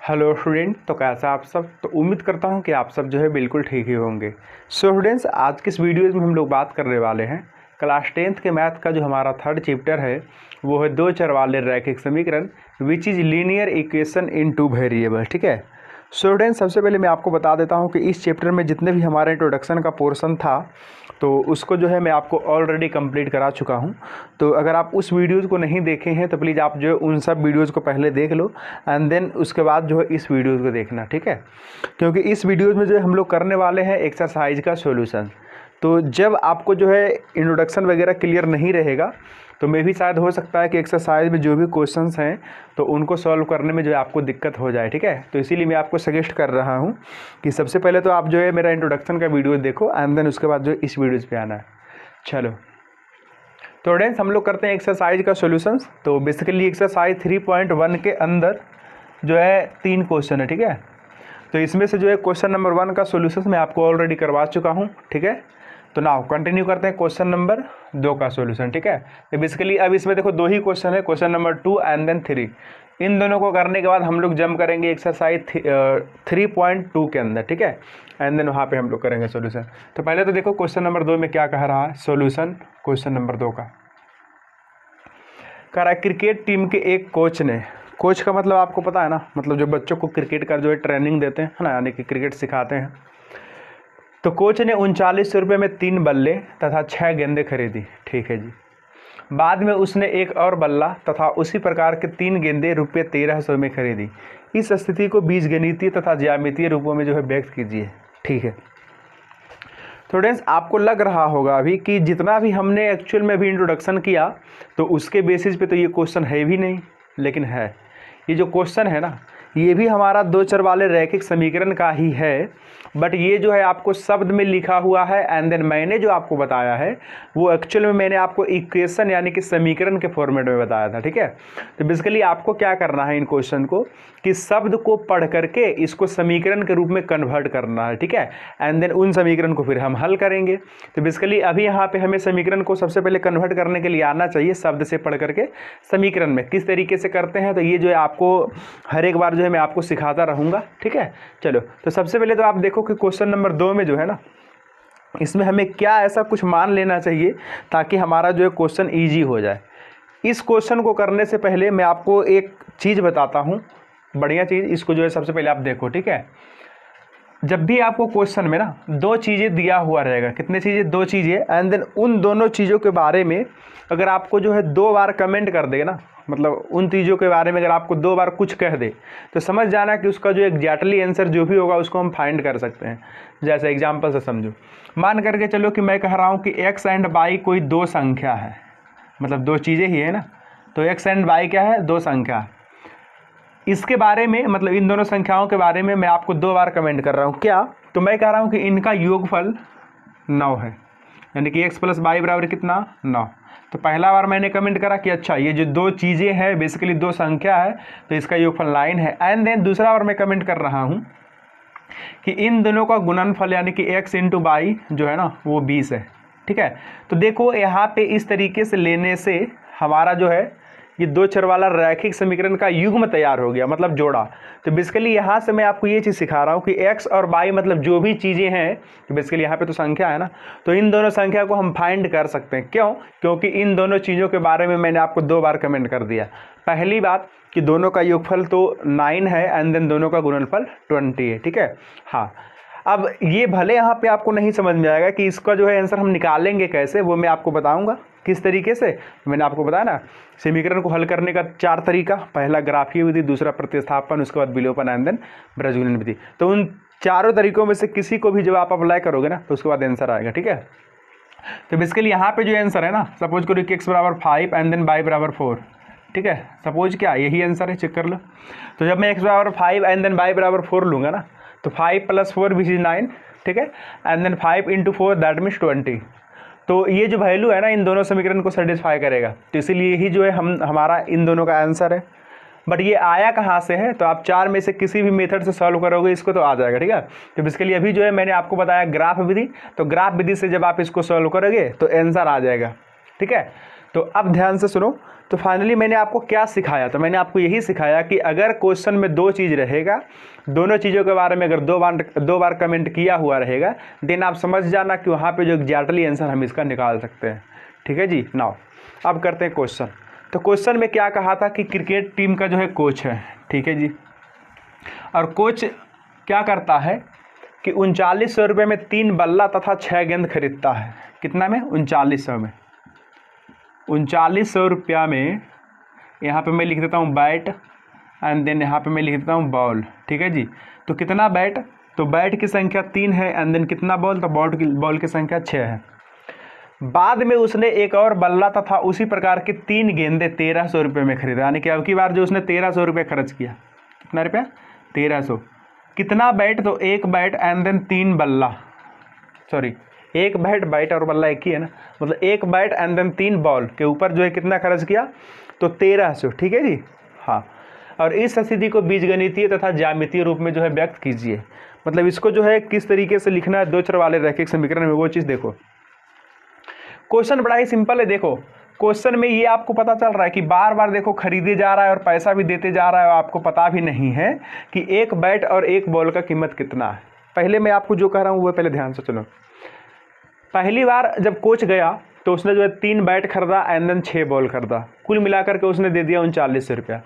Hello student, तो कैसा आप सब। तो उम्मीद करता हूं कि आप सब जो है बिल्कुल ठीक ही होंगे। सो स्टूडेंट्स, आज के इस वीडियो में हम लोग बात करने वाले हैं क्लास 10th के मैथ का जो हमारा थर्ड चैप्टर है वो है दो चर वाले रैखिक समीकरण which is linear equation in two variable. ठीक है। सो स्टूडेंट, सबसे पहले मैं आपको बता देता हूं कि इस चैप्टर में जितने भी हमारे इंट्रोडक्शन का पोर्शन था तो उसको जो है मैं आपको ऑलरेडी कंप्लीट करा चुका हूं। तो अगर आप उस वीडियोज़ को नहीं देखे हैं तो प्लीज़ आप जो है उन सब वीडियोज़ को पहले देख लो एंड देन उसके बाद जो है इस वीडियोज़ को देखना। ठीक है। क्योंकि इस वीडियोज़ में जो है हम लोग करने वाले हैं एक्सरसाइज का सॉल्यूशन। तो जब आपको जो है इंट्रोडक्शन वगैरह क्लियर नहीं रहेगा तो मे भी शायद हो सकता है कि एक्सरसाइज में जो भी क्वेश्चंस हैं तो उनको सॉल्व करने में जो है आपको दिक्कत हो जाए। ठीक है। तो इसीलिए मैं आपको सजेस्ट कर रहा हूँ कि सबसे पहले तो आप जो है मेरा इंट्रोडक्शन का वीडियो देखो एंड देन उसके बाद जो इस वीडियोज़ पे आना है। चलो, तो स्टूडेंट्स हम लोग करते हैं एक्सरसाइज का सॉल्यूशंस। तो बेसिकली एक्सरसाइज 3.1 के अंदर जो है 3 क्वेश्चन है। ठीक है। तो इसमें से जो है क्वेश्चन नंबर 1 का सॉल्यूशन मैं आपको ऑलरेडी करवा चुका हूँ। ठीक है। तो नाउ कंटिन्यू करते हैं क्वेश्चन नंबर 2 का सॉल्यूशन। ठीक है। तो बेसिकली अब इसमें देखो 2 ही क्वेश्चन है, क्वेश्चन नंबर 2 एंड देन 3। इन दोनों को करने के बाद हम लोग जंप करेंगे एक्सरसाइज 3.2 के अंदर। ठीक है। एंड देन वहाँ पे हम लोग करेंगे सॉल्यूशन। तो पहले तो देखो क्वेश्चन नंबर 2 में क्या कह रहा है सॉल्यूशन क्वेश्चन नंबर 2 का। कह रहा है क्रिकेट टीम के एक कोच ने, कोच का मतलब आपको पता है ना, मतलब जो बच्चों को क्रिकेट का जो है ट्रेनिंग देते हैं ना, यानी कि क्रिकेट सिखाते हैं। तो कोच ने 39 रुपये में 3 बल्ले तथा 6 गेंदें खरीदी। ठीक है जी। बाद में उसने एक और बल्ला तथा उसी प्रकार के 3 गेंदें रुपये 1300 में खरीदी। इस स्थिति को बीजगणितीय तथा ज्यामितीय रूपों में जो है व्यक्त कीजिए। ठीक है। स्टूडेंट्स, आपको लग रहा होगा अभी कि जितना भी हमने एक्चुअल में भी इंट्रोडक्शन किया तो उसके बेसिस पे तो ये क्वेश्चन है भी नहीं, लेकिन है। ये जो क्वेश्चन है ना ये भी हमारा दो चर वाले रैखिक समीकरण का ही है, बट ये जो है आपको शब्द में लिखा हुआ है एंड देन मैंने जो आपको बताया है वो एक्चुअल में मैंने आपको इक्वेशन यानी कि समीकरण के फॉर्मेट में बताया था। ठीक है। तो बेसिकली आपको क्या करना है इन क्वेश्चन को कि शब्द को पढ़ करके इसको समीकरण के रूप में कन्वर्ट करना है। ठीक है। एंड देन उन समीकरण को फिर हम हल करेंगे। तो बेसिकली अभी यहाँ पे हमें समीकरण को सबसे पहले कन्वर्ट करने के लिए आना चाहिए शब्द से पढ़ करके समीकरण में किस तरीके से करते हैं। तो ये जो है आपको हर एक बार जो है मैं आपको सिखाता रहूँगा। ठीक है। चलो, तो सबसे पहले तो आप देखो कि क्वेश्चन नंबर 2 में जो है ना इसमें हमें क्या ऐसा कुछ मान लेना चाहिए ताकि हमारा जो है क्वेश्चन ईजी हो जाए। इस क्वेश्चन को करने से पहले मैं आपको एक चीज़ बताता हूँ, बढ़िया चीज़। इसको जो है सबसे पहले आप देखो। ठीक है। जब भी आपको क्वेश्चन में ना 2 चीज़ें दिया हुआ रहेगा, कितने चीज़ें, 2 चीज़ें, एंड देन उन दोनों चीज़ों के बारे में अगर आपको जो है 2 बार कमेंट कर दे ना, मतलब उन चीज़ों के बारे में अगर आपको 2 बार कुछ कह दे तो समझ जाना कि उसका जो एग्जैक्टली आंसर जो भी होगा उसको हम फाइंड कर सकते हैं। जैसे एग्जाम्पल से समझो, मान करके चलो कि मैं कह रहा हूँ कि एक्स एंड वाई कोई 2 संख्या है, मतलब 2 चीज़ें ही है ना। तो एक्स एंड वाई क्या है, 2 संख्या है। इसके बारे में मतलब इन दोनों संख्याओं के बारे में मैं आपको 2 बार कमेंट कर रहा हूँ। क्या, तो मैं कह रहा हूँ कि इनका योगफल 9 है, यानी कि x + y बराबर कितना, 9। तो पहला बार मैंने कमेंट करा कि अच्छा ये जो 2 चीज़ें हैं बेसिकली 2 संख्या है तो इसका योगफल 9 है। एंड देन दूसरा बार मैं कमेंट कर रहा हूँ कि इन दोनों का गुणनफल यानी कि x × y जो है ना वो 20 है। ठीक है। तो देखो यहाँ पे इस तरीके से लेने से हमारा जो है ये 2 चर वाला रैखिक समीकरण का युग्म तैयार हो गया, मतलब जोड़ा। तो बेसिकली यहाँ से मैं आपको ये चीज़ सिखा रहा हूँ कि x और y मतलब जो भी चीज़ें हैं, तो बेसिकली यहाँ पे तो संख्या है ना, तो इन दोनों संख्या को हम फाइंड कर सकते हैं। क्यों, क्योंकि इन दोनों चीज़ों के बारे में मैंने आपको 2 बार कमेंट कर दिया। पहली बात कि दोनों का योगफल तो 9 है एंड देन दोनों का गुणनफल 20 है। ठीक है। हाँ, अब ये भले यहाँ पे आपको नहीं समझ में आएगा कि इसका जो है आंसर हम निकालेंगे कैसे, वो मैं आपको बताऊंगा किस तरीके से। मैंने आपको बताया ना समीकरण को हल करने का 4 तरीका, पहला ग्राफीय विधि, दूसरा प्रतिस्थापन, उसके बाद विलोपन एंड देन बीजगणित विधि। तो उन चारों तरीकों में से किसी को भी जब आप अप्लाई करोगे ना तो उसके बाद आंसर आएगा। ठीक है। तो बेसिकली यहाँ पे जो आंसर है ना, सपोज करो कि x = 5 एंड देन y = 4। ठीक है। सपोज क्या यही आंसर है, चेक कर लो। तो जब मैं x = 5 एंड देन y = 4 लूँगा ना तो 5 + 4 विच इज़ 9। ठीक है। And then 5 × 4 that means 20। तो ये जो वैल्यू है ना इन दोनों समीकरण को सेटिस्फाई करेगा, तो इसीलिए ही जो है हमारा इन दोनों का आंसर है। बट ये आया कहाँ से है, तो आप 4 में से किसी भी मेथड से सॉल्व करोगे इसको तो आ जाएगा। ठीक है। तो इसके अभी जो है मैंने आपको बताया ग्राफ विधि, तो ग्राफ विधि से जब आप इसको सॉल्व करोगे तो आंसर आ जाएगा। ठीक है। तो अब ध्यान से सुनो। तो फाइनली मैंने आपको क्या सिखाया, तो मैंने आपको यही सिखाया कि अगर क्वेश्चन में दो चीज़ रहेगा, दोनों चीज़ों के बारे में अगर दो बार कमेंट किया हुआ रहेगा, देन आप समझ जाना कि वहाँ पे जो एग्जैक्टली आंसर हम इसका निकाल सकते हैं। ठीक है जी। नाउ अब करते हैं क्वेश्चन। तो क्वेश्चन में क्या कहा था कि क्रिकेट टीम का जो है कोच है, ठीक है जी, और कोच क्या करता है कि 3900 रुपये में 3 बल्ला तथा 6 गेंद खरीदता है। कितना में? 3900 में। 3900 रुपया में यहाँ पे मैं लिख देता हूँ बैट एंड देन यहाँ पे मैं लिख देता हूँ बॉल। ठीक है जी। तो कितना बैट? तो बैट की संख्या 3 है एंड देन कितना बॉल? तो बॉल की संख्या 6 है। बाद में उसने एक और बल्ला तथा उसी प्रकार की 3 गेंदें 1300 रुपये में खरीदा, यानी कि अब की बार जो उसने 1300 रुपये खर्च किया। कितना रुपया? 1300। कितना बैट? तो एक बैट एंड देन 3 बल्ला, सॉरी एक बैट और बल्ला एक ही है ना, मतलब एक बैट एंड देन 3 बॉल के ऊपर जो है कितना खर्च किया? तो 1300। ठीक है जी। हाँ, और इस स्थिति को बीजगणितीय तथा ज्यामितीय रूप में जो है व्यक्त कीजिए। मतलब इसको जो है किस तरीके से लिखना है दो चर वाले रैखिक समीकरण में, वो चीज़ देखो। क्वेश्चन बड़ा ही सिंपल है। देखो क्वेश्चन में ये आपको पता चल रहा है कि बार बार देखो खरीदे जा रहा है और पैसा भी देते जा रहा है, और आपको पता भी नहीं है कि एक बैट और एक बॉल का कीमत कितना है। पहले मैं आपको जो कह रहा हूँ वो पहले ध्यान से सुनो। पहली बार जब कोच गया तो उसने जो है 3 बैट खरीदा एंड देन 6 बॉल खरीदा, कुल मिलाकर के उसने दे दिया 3900 रुपया।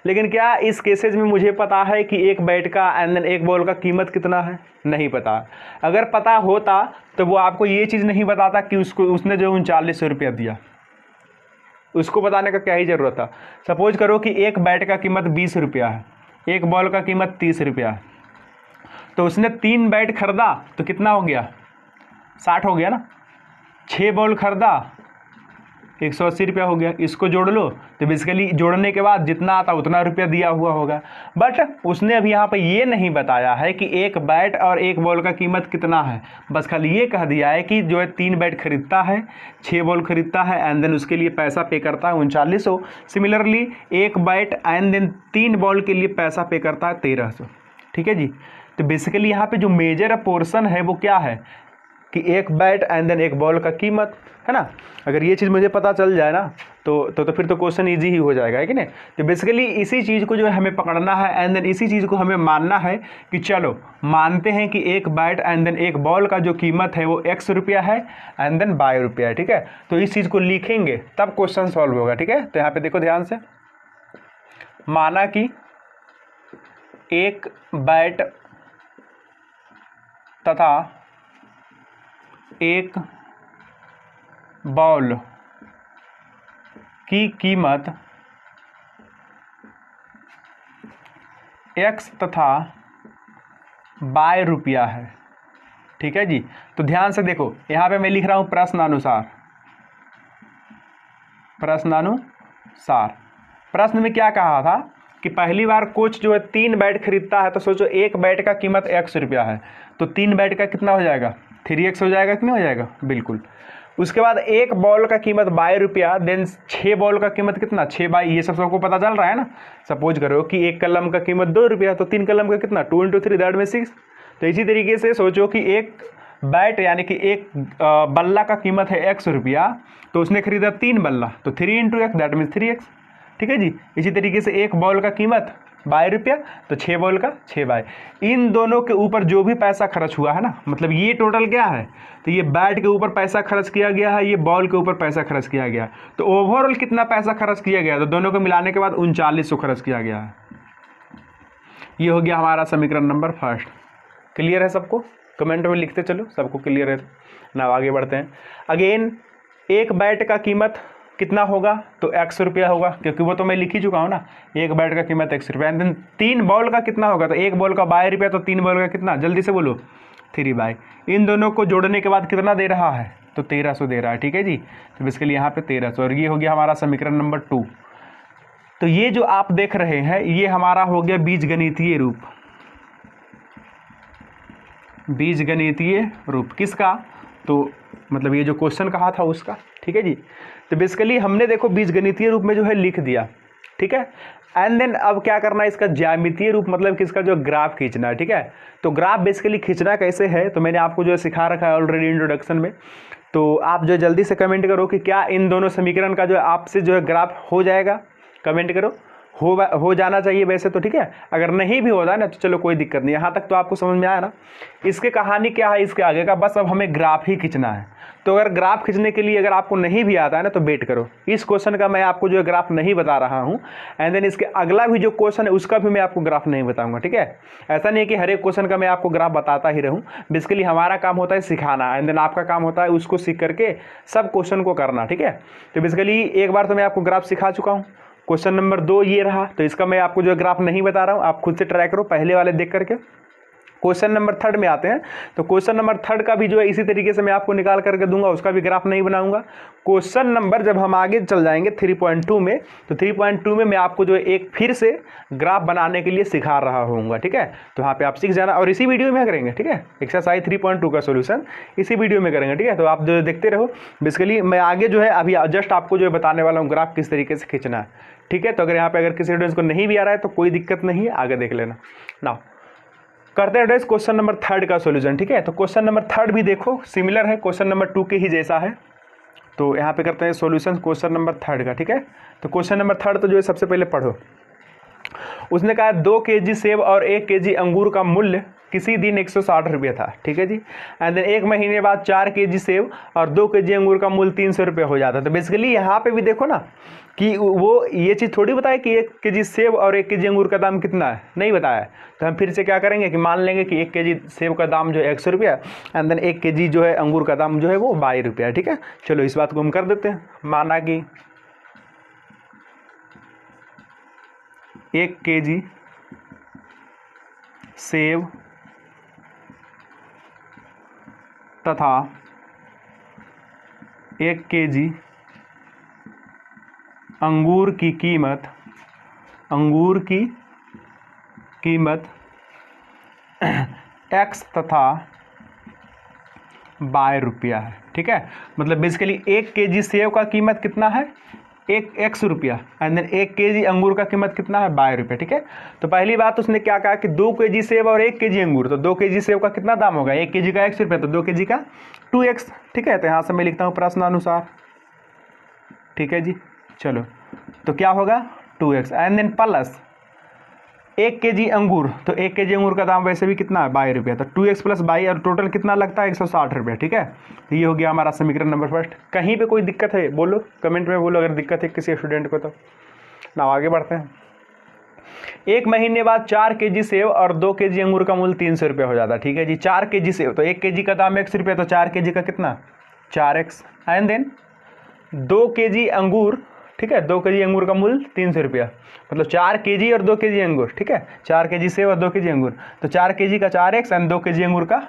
लेकिन क्या इस केसेज में मुझे पता है कि एक बैट का एंड देन एक बॉल का कीमत कितना है? नहीं पता। अगर पता होता तो वो आपको ये चीज़ नहीं बताता कि उसने जो 3900 रुपया दिया। उसको बताने का क्या ही ज़रूरत था। सपोज करो कि एक बैट का कीमत 20 रुपया है, एक बॉल का कीमत 30 रुपया है, तो उसने 3 बैट खरीदा तो कितना हो गया? 60 हो गया ना। 6 बॉल खरीदा 180 रुपया हो गया। इसको जोड़ लो तो बेसिकली जोड़ने के बाद जितना आता उतना रुपया दिया हुआ होगा। बट उसने अभी यहाँ पे ये नहीं बताया है कि एक बैट और एक बॉल का कीमत कितना है, बस खाली ये कह दिया है कि जो है 3 बैट खरीदता है, 6 बॉल खरीदता है एंड देन उसके लिए पैसा पे करता है 3900। सिमिलरली एक बैट एंड देन 3 बॉल के लिए पैसा पे करता है 1300। ठीक है जी। तो बेसिकली यहाँ पे जो मेजर पोर्शन है वो क्या है कि एक बैट एंड देन एक बॉल का कीमत है ना। अगर ये चीज़ मुझे पता चल जाए ना तो फिर तो क्वेश्चन इजी ही हो जाएगा, है कि नहीं। तो बेसिकली इसी चीज़ को जो है हमें पकड़ना है एंड देन इसी चीज़ को हमें मानना है कि चलो मानते हैं कि एक बैट एंड देन एक बॉल का जो कीमत है वो x रुपया है एंड देन y रुपया है। ठीक है, तो इस चीज़ को लिखेंगे तब क्वेश्चन सॉल्व होगा। ठीक है, तो यहाँ पे देखो ध्यान से, माना कि एक बैट तथा एक बॉल की कीमत x तथा y रुपया है। ठीक है जी। तो ध्यान से देखो, यहाँ पे मैं लिख रहा हूँ प्रश्नानुसार। प्रश्न में क्या कहा था कि पहली बार कोच जो है 3 बैट खरीदता है, तो सोचो एक बैट का कीमत x रुपया है, तो 3 बैट का कितना हो जाएगा? 3x हो जाएगा कि नहीं हो जाएगा? बिल्कुल। उसके बाद एक बॉल का कीमत y रुपया, देन 6 बॉल का कीमत कितना? 6 बाई, ये सब सबको पता चल रहा है ना। सपोज करो कि एक कलम का कीमत 2 रुपया, तो 3 कलम का कितना? 2 × 3 दैट में 6। तो इसी तरीके से सोचो कि एक बैट यानी कि एक बल्ला का कीमत है x रुपया, तो उसने खरीदा 3 बल्ला, तो 3 × x दैट मीन्स 3x। ठीक है जी। इसी तरीके से एक बॉल का कीमत y रुपया, तो 6 बॉल का 6 बाई। इन दोनों के ऊपर जो भी पैसा खर्च हुआ है ना, मतलब ये टोटल क्या है, तो ये बैट के ऊपर पैसा खर्च किया गया है, ये बॉल के ऊपर पैसा खर्च किया गया, तो ओवरऑल कितना पैसा खर्च किया गया? तो दोनों को मिलाने के बाद 3900 खर्च किया गया है। ये हो गया हमारा समीकरण नंबर फर्स्ट। क्लियर है सबको? कमेंट में लिखते चलो सबको क्लियर है ना। आगे बढ़ते हैं। अगेन एक बैट का कीमत कितना होगा? तो x रुपया होगा, क्योंकि वो तो मैं लिख ही चुका हूँ ना, एक बैट का कीमत x रुपया। एंड देन 3 बॉल का कितना होगा? तो एक बॉल का y रुपया, तो 3 बॉल का कितना? जल्दी से बोलो, 3 बाई। इन दोनों को जोड़ने के बाद कितना दे रहा है? तो 1300 दे रहा है। ठीक है जी। तो बेसिकली यहाँ पे 1300, और ये हो गया हमारा समीकरण नंबर 2। तो ये जो आप देख रहे हैं ये हमारा हो गया बीजगणितीय रूप। बीजगणितीय रूप किसका? तो मतलब ये जो क्वेश्चन कहा था उसका। ठीक है जी। तो बेसिकली हमने देखो बीजगणितीय रूप में जो है लिख दिया। ठीक है, एंड देन अब क्या करना है, इसका ज्यामितीय रूप मतलब कि इसका जो ग्राफ खींचना है। ठीक है, तो ग्राफ बेसिकली खींचना कैसे है तो मैंने आपको जो है सिखा रखा है ऑलरेडी इंट्रोडक्शन में। तो आप जो जल्दी से कमेंट करो कि क्या इन दोनों समीकरण का जो है आपसे जो है ग्राफ हो जाएगा, कमेंट करो। हो जाना चाहिए वैसे तो, ठीक है। अगर नहीं भी होता है ना तो चलो कोई दिक्कत नहीं, यहाँ तक तो आपको समझ में आया ना। इसके कहानी क्या है इसके आगे का, बस अब हमें ग्राफ ही खींचना है। तो अगर ग्राफ खींचने के लिए अगर आपको नहीं भी आता है ना तो वेट करो, इस क्वेश्चन का मैं आपको जो है ग्राफ नहीं बता रहा हूँ, एंड देन इसके अगला भी जो क्वेश्चन है उसका भी मैं आपको ग्राफ नहीं बताऊँगा, ठीक है। ऐसा नहीं कि हर एक क्वेश्चन का मैं आपको ग्राफ बताता ही रहूँ। बेसिकली हमारा काम होता है सिखाना, एंड देन आपका काम होता है उसको सीख करके सब क्वेश्चन को करना, ठीक है। तो बेसिकली एक बार तो मैं आपको ग्राफ सिखा चुका हूँ। क्वेश्चन नंबर 2 ये रहा, तो इसका मैं आपको जो ग्राफ नहीं बता रहा हूँ, आप खुद से ट्राई करो पहले वाले देख करके। क्वेश्चन नंबर 3 में आते हैं, तो क्वेश्चन नंबर 3 का भी जो है इसी तरीके से मैं आपको निकाल करके दूंगा, उसका भी ग्राफ नहीं बनाऊंगा। क्वेश्चन नंबर जब हम आगे चल जाएंगे 3.2 में, तो 3.2 में मैं आपको जो है एक फिर से ग्राफ बनाने के लिए सिखा रहा होऊंगा, ठीक है। तो वहाँ पे आप सीख जाना और इसी वीडियो में करेंगे, ठीक है। एक्सरसाइज 3.2 का सोल्यूशन इसी वीडियो में करेंगे, ठीक है। तो आप जो देखते रहो, बेसिकली मैं आगे जो है अभी जस्ट आपको जो है बताने वाला हूँ ग्राफ किस तरीके से खींचना है, ठीक है। तो अगर यहाँ पे अगर किसी स्टूडेंट्स को नहीं भी आ रहा है तो कोई दिक्कत नहीं है, आगे देख लेना ना। करते हैं एड्रेस क्वेश्चन नंबर 3 का सॉल्यूशन, ठीक है। तो क्वेश्चन नंबर 3 भी देखो सिमिलर है, क्वेश्चन नंबर 2 के ही जैसा है। तो यहाँ पे करते हैं सॉल्यूशन क्वेश्चन नंबर 3 का, ठीक है। तो क्वेश्चन नंबर 3 तो जो है सबसे पहले पढ़ो। उसने कहा 2 kg सेब और 1 kg अंगूर का मूल्य किसी दिन 160 रुपये था, ठीक है जी। एंड देन 1 महीने बाद 4 kg सेब और 2 kg अंगूर का मूल्य 300 रुपये हो जाता है। तो बेसिकली यहाँ पे भी देखो ना कि वो ये चीज़ थोड़ी बताए कि 1 kg सेब और 1 kg अंगूर का दाम कितना है, नहीं बताया है। तो हम फिर से क्या करेंगे कि मान लेंगे कि 1 kg सेब का दाम जो है 100 रुपया, एंड देन 1 kg जो है अंगूर का दाम जो है वो 22 रुपया है, ठीक है। चलो इस बात को हम कर देते हैं, माना कि 1 kg सेब तथा 1 kg अंगूर की कीमत x तथा 22 रुपया है, ठीक है। मतलब बेसिकली 1 kg सेब का कीमत कितना है, 1 रुपया, एंड देन 1 kg अंगूर का कीमत कितना है, 22 रुपये, ठीक है। तो पहली बात उसने क्या कहा कि 2 kg सेब और 1 kg अंगूर, तो 2 kg सेब का कितना दाम होगा, 1 kg का 1 रुपया, तो 2 kg का 2x, ठीक है। तो यहाँ से मैं लिखता हूँ प्रश्नानुसार, ठीक है जी। चलो तो क्या होगा 2x, and then plus 1 kg अंगूर, तो 1 kg अंगूर का दाम वैसे भी कितना है 22 रुपया, तो 2x + 22 और टोटल कितना लगता है 160 रुपये, ठीक है। तो ये हो गया हमारा समीकरण नंबर फर्स्ट। कहीं पे कोई दिक्कत है बोलो, कमेंट में बोलो अगर दिक्कत है किसी स्टूडेंट को। तो ना आगे बढ़ते हैं। 1 महीने बाद 4 kg सेब और 2 kg अंगूर का मूल्य 300 रुपये हो जाता है, ठीक है जी। 4 kg सेब, तो 1 kg का दाम 1 रुपये, तो 4 kg का कितना 4x, एंड देन 2 kg अंगूर, ठीक है। 2 kg अंगूर का मूल्य 300 रुपया, मतलब 4 kg और 2 kg अंगूर, ठीक है। 4 kg सेब और 2 kg अंगूर, तो 4 kg का 4x एंड 2 kg अंगूर का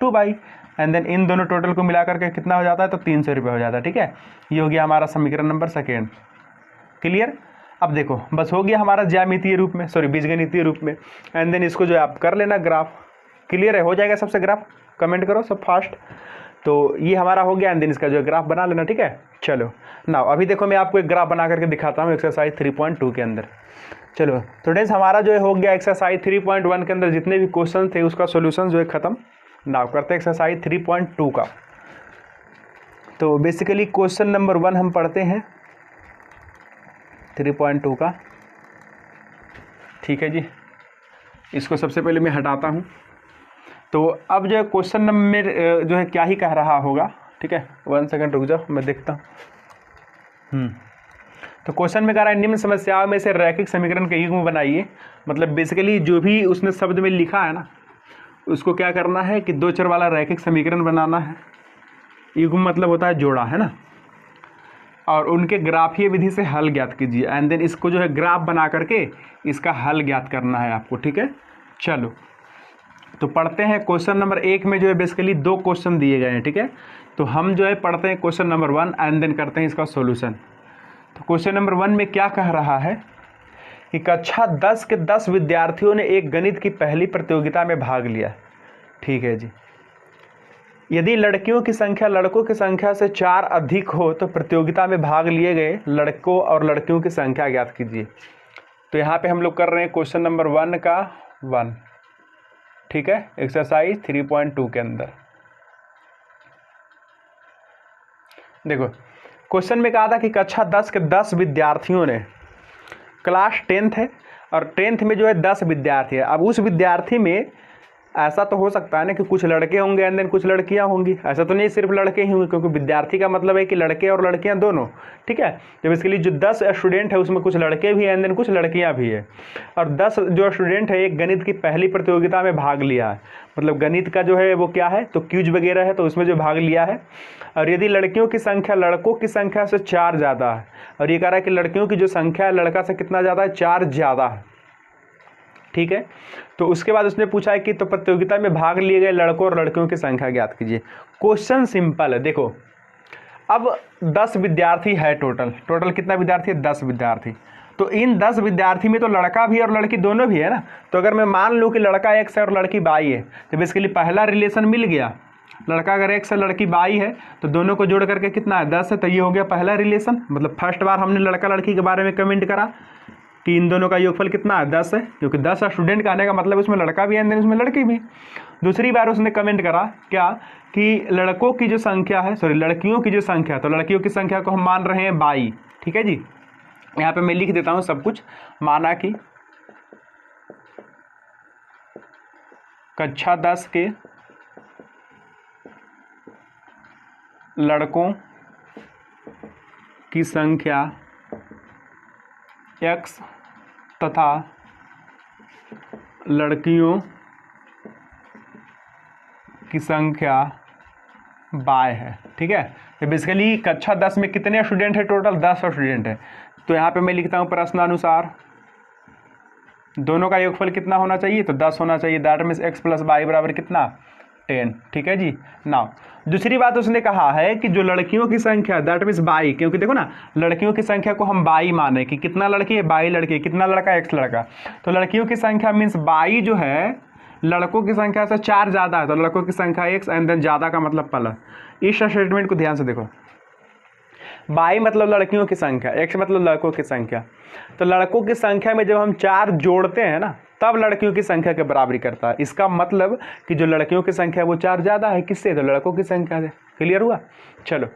2/, एंड देन इन दोनों टोटल को मिलाकर के कितना हो जाता है, तो 300 रुपये हो जाता है, ठीक है। ये हो गया हमारा समीकरण नंबर 2। क्लियर। अब देखो बस हो गया हमारा ज्यामितीय रूप में, सॉरी बीजगणितीय रूप में, एंड देन इसको जो है आप कर लेना ग्राफ। क्लियर है, हो जाएगा सबसे ग्राफ, कमेंट करो सब फास्ट। तो ये हमारा हो गया, एंड देन इसका जो है ग्राफ बना लेना, ठीक है। चलो ना अभी देखो मैं आपको एक ग्राफ बना करके दिखाता हूँ एक्सरसाइज 3.2 के अंदर। चलो स्टूडेंट्स हमारा जो है हो गया एक्सरसाइज 3.1 के अंदर जितने भी क्वेश्चन थे उसका सॉल्यूशन जो है खत्म। ना करते हैं एक्सरसाइज 3.2 का। तो बेसिकली क्वेश्चन नंबर 1 हम पढ़ते हैं 3.2 का, ठीक है जी। इसको सबसे पहले मैं हटाता हूँ। तो अब जो है क्वेश्चन नंबर जो है क्या ही कह रहा होगा, ठीक है। 1 सेकंड रुक जाओ मैं देखता हूँ। तो क्वेश्चन में कह रहा है निम्न समस्याओं में से रैखिक समीकरण के युग्म बनाइए। मतलब बेसिकली जो भी उसने शब्द में लिखा है ना उसको क्या करना है कि 2 चर वाला रैखिक समीकरण बनाना है। युग्म मतलब होता है जोड़ा, है ना। और उनके ग्राफीय विधि से हल ज्ञात कीजिए, एंड देन इसको जो है ग्राफ बना करके इसका हल ज्ञात करना है आपको, ठीक है। चलो तो पढ़ते हैं। क्वेश्चन नंबर 1 में जो है बेसिकली 2 क्वेश्चन दिए गए हैं, ठीक है। तो हम जो है पढ़ते हैं क्वेश्चन नंबर 1 एंड देन करते हैं इसका सॉल्यूशन। तो क्वेश्चन नंबर 1 में क्या कह रहा है कि कक्षा 10 के 10 विद्यार्थियों ने एक गणित की पहली प्रतियोगिता में भाग लिया, ठीक है जी। यदि लड़कियों की संख्या लड़कों की संख्या से 4 अधिक हो तो प्रतियोगिता में भाग लिए गए लड़कों और लड़कियों की संख्या ज्ञात कीजिए। तो यहाँ पे हम लोग कर रहे हैं क्वेश्चन नंबर 1 का 1, ठीक है, एक्सरसाइज 3.2 के अंदर। देखो क्वेश्चन में कहा था कि कक्षा 10 के 10 विद्यार्थियों ने, क्लास 10th है और 10th में जो है 10 विद्यार्थी है। अब उस विद्यार्थी में ऐसा तो हो सकता है ना कि कुछ लड़के होंगे एंड देन कुछ लड़कियां होंगी, ऐसा तो नहीं सिर्फ लड़के ही होंगे, क्योंकि विद्यार्थी का मतलब है कि लड़के और लड़कियां दोनों, ठीक है। जब इसके लिए जो 10 स्टूडेंट है उसमें कुछ लड़के भी हैं एंड देन कुछ लड़कियां भी है, और 10 जो स्टूडेंट है एक गणित की पहली प्रतियोगिता में भाग लिया है, मतलब गणित का जो है वो क्या है तो क्यूज वगैरह है, तो उसमें जो भाग लिया है। और यदि लड़कियों की संख्या लड़कों की संख्या से 4 ज़्यादा है, और ये कह रहा है कि लड़कियों की जो संख्या है लड़का से कितना ज़्यादा है, 4 ज़्यादा है, ठीक है। तो उसके बाद उसने पूछा है कि तो प्रतियोगिता में भाग लिए गए लड़कों और लड़कियों की संख्या ज्ञात कीजिए। क्वेश्चन सिंपल है, देखो अब 10 विद्यार्थी है टोटल कितना विद्यार्थी है, 10 विद्यार्थी। तो इन 10 विद्यार्थी में तो लड़का भी और लड़की दोनों भी है ना। तो अगर मैं मान लूँ कि लड़का x है और लड़की y है, तो बेसिकली पहला रिलेशन मिल गया, लड़का अगर x है लड़की y है तो दोनों को जोड़ करके कितना है 10 है, तो ये हो गया पहला रिलेशन। मतलब फर्स्ट बार हमने लड़का लड़की के बारे में कमेंट करा कि इन दोनों का योगफल कितना है 10 है, क्योंकि 10 स्टूडेंट का आने का मतलब उसमें लड़का भी है एंड उसमें लड़की भी। दूसरी बार उसने कमेंट करा क्या कि लड़कों की जो संख्या है, सॉरी लड़कियों की जो संख्या है, तो लड़कियों की संख्या को हम मान रहे हैं 22, ठीक है जी। यहाँ पे मैं लिख देता हूँ सब कुछ, माना कि कक्षा 10 के लड़कों की संख्या x तथा लड़कियों की संख्या y है, ठीक है। तो बेसिकली कक्षा 10 में कितने स्टूडेंट है, टोटल 10 स्टूडेंट है। तो यहाँ पे मैं लिखता हूँ प्रश्नानुसार दोनों का योगफल कितना होना चाहिए, तो 10 होना चाहिए, that means x plus Y बराबर कितना 10, ठीक है जी। नाउ दूसरी बात उसने कहा है कि जो लड़कियों की संख्या दैट मीन्स 22, क्योंकि देखो ना लड़कियों की संख्या को हम 22 माने कि कितना लड़की है 22 लड़की, कितना लड़का x लड़का, तो लड़कियों की संख्या मीन्स 22 जो है लड़कों की संख्या से 4 ज़्यादा है, तो लड़कों की संख्या x एंड देन ज़्यादा का मतलब प्लस। इस स्टेटमेंट को ध्यान से देखो, 22 मतलब लड़कियों की संख्या, x मतलब लड़कों की संख्या। तो लड़कों की संख्या में जब हम 4 जोड़ते हैं ना तब लड़कियों की संख्या के बराबरी करता है। इसका मतलब कि जो लड़कियों की संख्या है वो 4 ज़्यादा है, किससे, तो लड़कों की संख्या से। क्लियर हुआ। चलो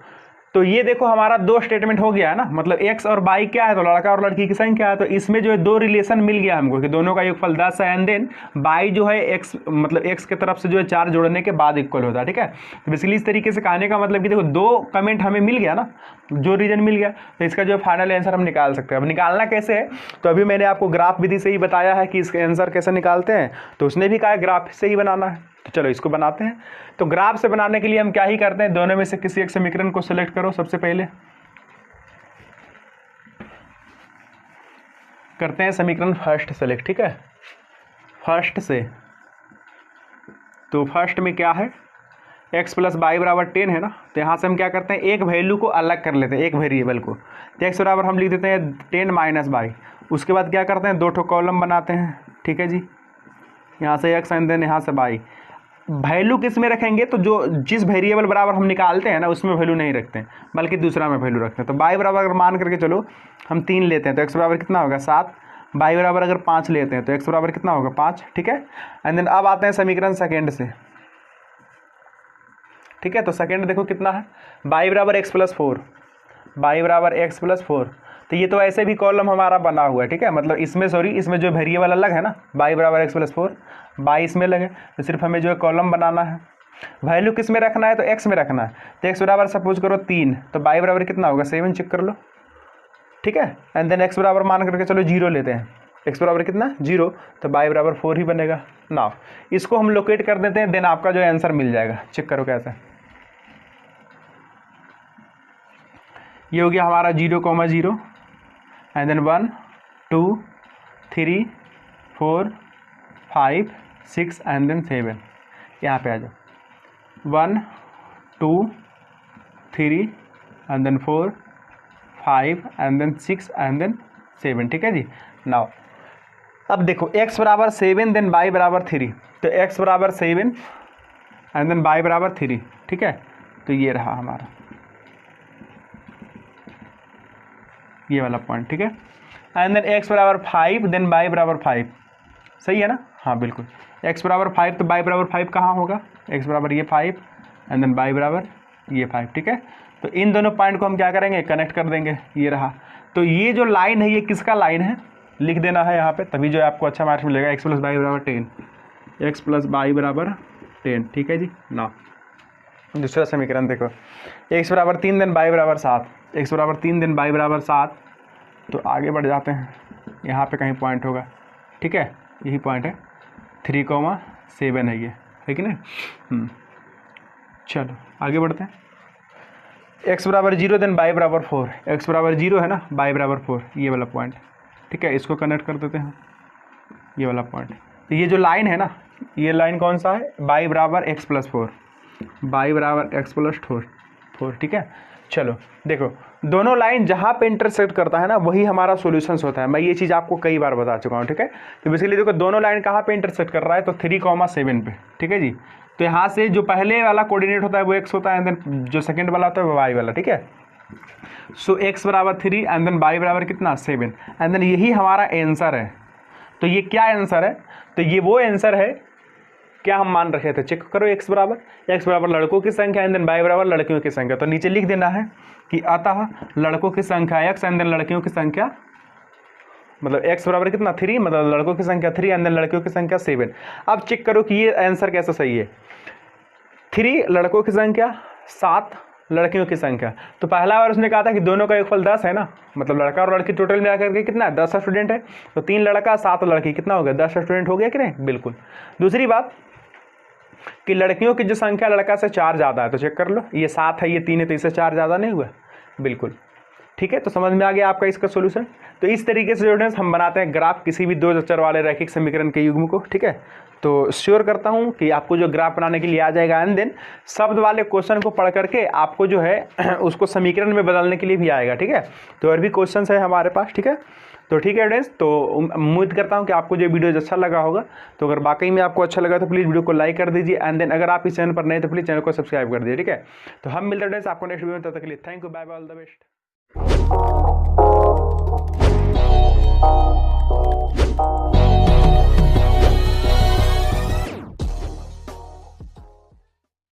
तो ये देखो हमारा 2 स्टेटमेंट हो गया है ना, मतलब x और y क्या है, तो लड़का और लड़की की संख्या है। तो इसमें जो है 2 रिलेशन मिल गया हमको कि दोनों का योगफल 10 है एंड देन y जो है x मतलब x के तरफ से जो है 4 जोड़ने के बाद इक्वल होता है, ठीक है। तो बेसिकली इस तरीके से कहने का मतलब कि देखो 2 कमेंट हमें मिल गया ना, जो रीजन मिल गया, तो इसका जो फाइनल आंसर हम निकाल सकते हैं। अब निकालना कैसे है, तो अभी मैंने आपको ग्राफ विधि से ही बताया है कि इसका आंसर कैसे निकालते हैं, तो उसने भी कहा ग्राफ से ही बनाना है। तो चलो इसको बनाते हैं। तो ग्राफ से बनाने के लिए हम क्या ही करते हैं, दोनों में से किसी एक समीकरण को सेलेक्ट करो। सबसे पहले करते हैं समीकरण फर्स्ट सेलेक्ट, ठीक है, फर्स्ट से। तो फर्स्ट में क्या है, x प्लस वाई बराबर 10 है ना, तो यहाँ से हम क्या करते हैं एक वैल्यू को अलग कर लेते हैं, एक वेरिएबल को। तो x बराबर हम लिख देते हैं 10 माइनस वाई। उसके बाद क्या करते हैं 2 ठो कॉलम बनाते हैं, ठीक है जी, यहाँ से x एंड देन यहाँ से वाई। वैल्यू किस में रखेंगे, तो जो जिस वेरिएबल बराबर हम निकालते हैं ना उसमें वैल्यू नहीं रखते हैं, बल्कि दूसरा में वैल्यू रखते हैं। तो वाई बराबर अगर मान करके चलो हम 3 लेते हैं तो x बराबर कितना होगा 7, वाई बराबर अगर 5 लेते हैं तो x बराबर कितना होगा 5, ठीक है। एंड देन अब आते हैं समीकरण सेकेंड से, ठीक है। तो सेकेंड देखो कितना है, वाई बराबर x प्लस 4, वाई बराबर x प्लस 4। तो ये तो ऐसे भी कॉलम हमारा बना हुआ है, ठीक है, मतलब इसमें सॉरी इसमें जो वेरिएबल अलग है ना, वाई बराबर x प्लस 4, वाई इसमें लगे, तो सिर्फ हमें जो है कॉलम बनाना है। वैल्यू किस में रखना है, तो x में रखना है। तो x बराबर सपोज करो 3, तो वाई बराबर कितना होगा 7, चेक कर लो, ठीक है। एंड देन x बराबर मान करके चलो 0 लेते हैं, x बराबर कितना 0, तो वाई बराबर 4 ही बनेगा। नाउ इसको हम लोकेट कर देते हैं, देन आपका जो आंसर मिल जाएगा। चेक करो कैसे, ये हो गया हमारा 0,0 एंड देन 1 2 3 4 5 6 एंड देन 7। यहाँ पे आ जाओ 1 2 3 and then 4 5 and then 6 and then 7, ठीक है जी। नाउ अब देखो x बराबर 7 देन y बराबर 3, तो x बराबर 7 एंड देन y बराबर 3, ठीक है। तो ये रहा हमारा ये वाला पॉइंट, ठीक है। एंड देन x बराबर 5 देन y बराबर 5, सही है ना, हाँ बिल्कुल। x बराबर 5 तो y बराबर 5 कहाँ होगा, x बराबर ये 5 एंड देन y बराबर ये 5, ठीक है। तो इन दोनों पॉइंट को हम क्या करेंगे, कनेक्ट कर देंगे, ये रहा। तो ये जो लाइन है ये किसका लाइन है, लिख देना है यहाँ पे, तभी जो है आपको अच्छा मार्क्स मिलेगा। एक्स प्लस वाई बराबर 10, एक्स प्लस वाई बराबर 10, ठीक है जी। ना दूसरा समीकरण देखो, एक्स बराबर 3 देन वाई बराबर 7, एक्स बराबर 3 देन वाई बराबर 7। तो आगे बढ़ जाते हैं, यहाँ पे कहीं पॉइंट होगा, ठीक है, यही पॉइंट है, 3,7 है ये, है कि नहीं। चलो आगे बढ़ते हैं। एक्स बराबर 0 देन वाई बराबर 4, एक्स बराबर 0 है ना, वाई बराबर 4, ये वाला पॉइंट, ठीक है, इसको कनेक्ट कर देते हैं, ये वाला पॉइंट। तो ये जो लाइन है ना, ये लाइन कौन सा है, वाई बराबर एक्स प्लस 4, वाई बराबर एक्स प्लस 4, ठीक है। चलो देखो, दोनों लाइन जहाँ पे इंटरसेक्ट करता है ना वही हमारा सॉल्यूशंस होता है। मैं ये चीज़ आपको कई बार बता चुका हूँ, ठीक है। तो बेसिकली देखो, दोनों लाइन कहाँ पे इंटरसेक्ट कर रहा है, तो 3,7 पे, ठीक है जी। तो यहाँ से जो पहले वाला कोऑर्डिनेट होता है वो एक्स होता है, एंड देन जो सेकंड वाला होता है वो वाई वाला, ठीक है। सो एक्स बराबर 3 एंड देन वाई बराबर कितना, 7, एंड देन यही हमारा आंसर है। तो ये क्या आंसर है, तो ये वो आंसर है क्या हम मान रखे थे, चेक करो। एक्स बराबर लड़कों की संख्या एंड देन वाई बराबर लड़कियों की संख्या। तो नीचे लिख देना है कि अतः लड़कों की संख्या एक्स एंड देन लड़कियों की संख्या, मतलब एक्स बराबर कितना 3, मतलब लड़कों की संख्या 3 एंड देन लड़कियों की संख्या 7। अब चेक करो कि ये आंसर कैसा सही है। 3 लड़कों की संख्या, 7 लड़कियों की संख्या। तो पहला बार उसने कहा था कि दोनों का योगफल 10 है ना, मतलब लड़का और लड़की टोटल मिला करके कितना है, 10 स्टूडेंट है। तो 3 लड़का 7 लड़की कितना हो गया, 10 स्टूडेंट हो गया कि नहीं, बिल्कुल। दूसरी बात कि लड़कियों की जो संख्या लड़का से 4 ज़्यादा है, तो चेक कर लो, ये 7 है, ये 3 है, तो इससे 4 ज़्यादा नहीं हुआ, बिल्कुल, ठीक है। तो समझ में आ गया आपका इसका सोल्यूशन। तो इस तरीके से स्टूडेंट्स हम बनाते हैं ग्राफ किसी भी 2 अक्षर वाले रैखिक समीकरण के युग्म को, ठीक है। तो श्योर करता हूं कि आपको जो ग्राफ बनाने के लिए आ जाएगा, एंड देन शब्द वाले क्वेश्चन को पढ़ करके आपको जो है उसको समीकरण में बदलने के लिए भी आएगा, ठीक है। तो और भी क्वेश्चन है हमारे पास, ठीक है। तो ठीक है फ्रेंड्स, तो उम्मीद करता हूं कि आपको जो वीडियो अच्छा लगा होगा। तो अगर वाकई में आपको अच्छा लगा तो प्लीज़ वीडियो को लाइक कर दीजिए, एंड देन अगर आप इस चैनल पर नए तो प्लीज़ चैनल को सब्सक्राइब कर दीजिए, ठीक है। तो हम मिलते हैं फ्रेंड्स आपको नेक्स्ट वीडियो में, तब तक के लिए thank you, bye bye, all the best.